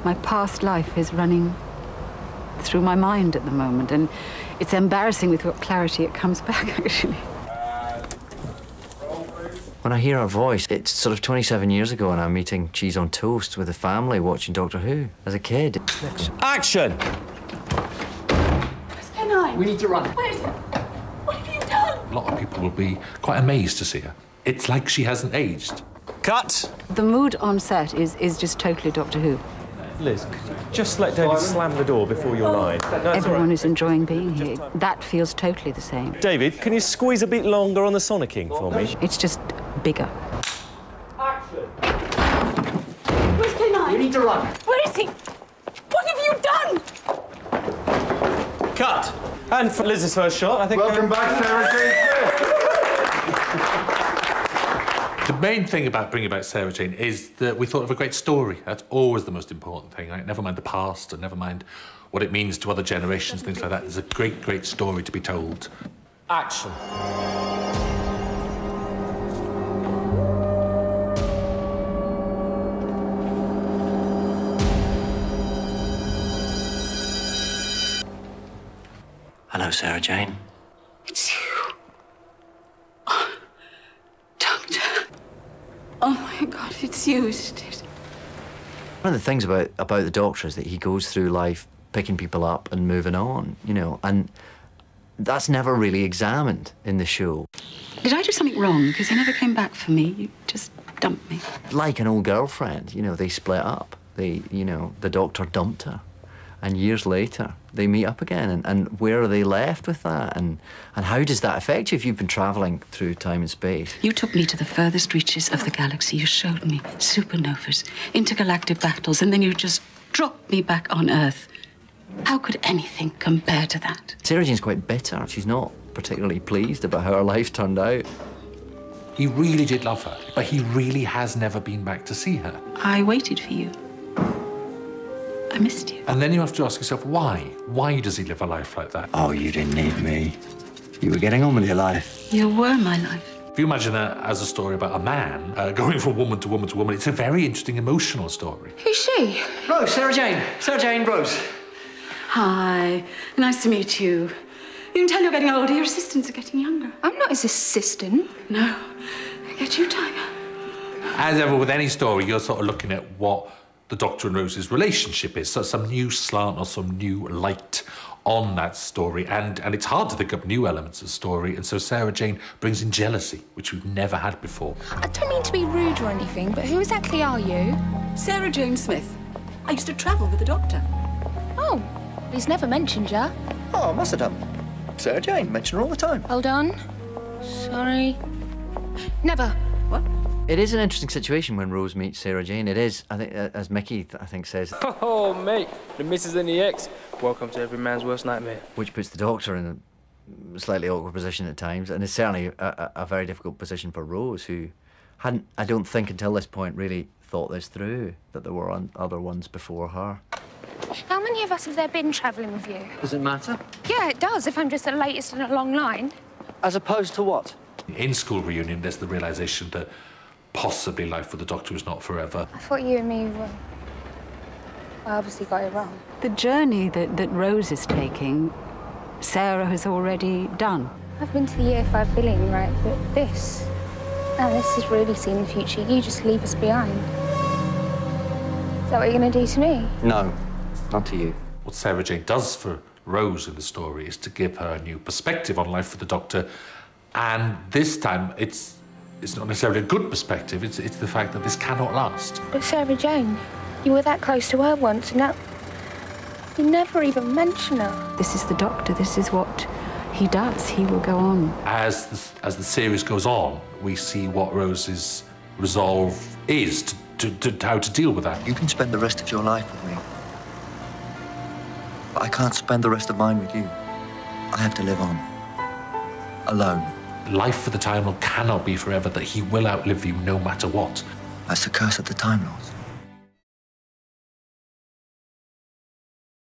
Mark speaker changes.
Speaker 1: My past life is running through my mind at the moment, and it's embarrassing with what clarity it comes back, actually.
Speaker 2: When I hear her voice, it's sort of 27 years ago and I'm eating cheese on toast with the family watching Doctor Who as a kid.
Speaker 3: Action!
Speaker 1: Where's Penine?
Speaker 4: We need to run.
Speaker 1: Where is it? What have you done?
Speaker 5: A lot of people will be quite amazed to see her. It's like she hasn't aged.
Speaker 3: Cut!
Speaker 1: The mood on set is just totally Doctor Who.
Speaker 3: Liz, could you just let David slam the door before your line? No,
Speaker 1: Everyone is enjoying being here. That feels totally the same.
Speaker 3: David, can you squeeze a bit longer on the sonicking for me?
Speaker 1: It's just bigger.
Speaker 4: Action!
Speaker 1: Where's Penine?
Speaker 4: We need to run.
Speaker 1: Where is he? What have you done?
Speaker 3: Cut! And for Liz's first shot, I think...
Speaker 6: Welcome back, Sarah Jane.
Speaker 5: The main thing about bringing back Sarah Jane is that we thought of a great story. That's always the most important thing, right? Never mind the past and never mind what it means to other generations, things like that. There's a great, great story to be told.
Speaker 3: Action!
Speaker 2: Hello, Sarah Jane.
Speaker 1: It's you. Oh, Doctor. Oh, my God, it's you, isn't it?
Speaker 2: One of the things about the Doctor is that he goes through life picking people up and moving on, you know, and that's never really examined in the show.
Speaker 1: Did I do something wrong? Because you never came back for me. You just dumped me.
Speaker 2: Like an old girlfriend, you know, they split up. The Doctor dumped her. And years later, they meet up again. And where are they left with that? And how does that affect you if you've been travelling through time and space?
Speaker 1: You took me to the furthest reaches of the galaxy. You showed me supernovas, intergalactic battles, and then you just dropped me back on Earth. How could anything compare to that?
Speaker 2: Sarah Jane's quite bitter. She's not particularly pleased about how her life turned out.
Speaker 5: He really did love her, but he really has never been back to see her.
Speaker 1: I waited for you. I missed you.
Speaker 5: And then you have to ask yourself, why? Why does he live a life like that?
Speaker 2: Oh, you didn't need me. You were getting on with your life.
Speaker 1: You were my life.
Speaker 5: If you imagine that as a story about a man going from woman to woman to woman, it's a very interesting, emotional story.
Speaker 1: Who's she?
Speaker 4: Rose, Sarah Jane. Sarah Jane, Rose.
Speaker 1: Hi. Nice to meet you. You can tell you're getting older. Your assistants are getting younger.
Speaker 7: I'm not his assistant.
Speaker 1: No. I get you, Tiger.
Speaker 5: As ever with any story, you're sort of looking at what the Doctor and Rose's relationship is, so some new slant or some new light on that story, and it's hard to think up new elements of story, and so Sarah Jane brings in jealousy, which we've never had before.
Speaker 7: I don't mean to be rude or anything, but who exactly are you?
Speaker 1: Sarah Jane Smith. I used to travel with the Doctor.
Speaker 7: Oh, he's never mentioned you.
Speaker 4: Oh, I must have done. Sarah Jane, mention her all the time.
Speaker 7: Hold on. Sorry. Never.
Speaker 1: What?
Speaker 2: It is an interesting situation when Rose meets Sarah Jane. It is, I think, as Mickey, I think, says.
Speaker 8: Oh, mate, the missus and the ex. Welcome to every man's worst nightmare.
Speaker 2: Which puts the Doctor in a slightly awkward position at times, and it's certainly a very difficult position for Rose, who hadn't, I don't think, until this point, really thought this through, that there were other ones before her.
Speaker 7: How many of us have there been travelling with you?
Speaker 4: Does it matter?
Speaker 7: Yeah, it does, if I'm just the latest in a long line.
Speaker 4: As opposed to what?
Speaker 5: In School Reunion, there's the realisation that possibly life with the Doctor is not forever.
Speaker 7: I thought you and me were... I obviously got it wrong.
Speaker 1: The journey that Rose is taking, Sarah has already done.
Speaker 7: I've been to the year 5 billion, right? But this... Now, this is really seeing the future. You just leave us behind. Is that what you're going to do to me?
Speaker 2: No, not to you.
Speaker 5: What Sarah Jane does for Rose in the story is to give her a new perspective on life with the Doctor, and this time it's not necessarily a good perspective, it's the fact that this cannot last.
Speaker 7: But Sarah Jane, you were that close to her once, and now... You never even mention her.
Speaker 1: This is the Doctor. This is what he does. He will go on.
Speaker 5: As the series goes on, we see what Rose's resolve is to how to deal with that.
Speaker 9: You can spend the rest of your life with me. But I can't spend the rest of mine with you. I have to live on. Alone.
Speaker 5: Life for the Time Lord cannot be forever, that he will outlive you no matter what.
Speaker 9: That's the curse of the Time Lords.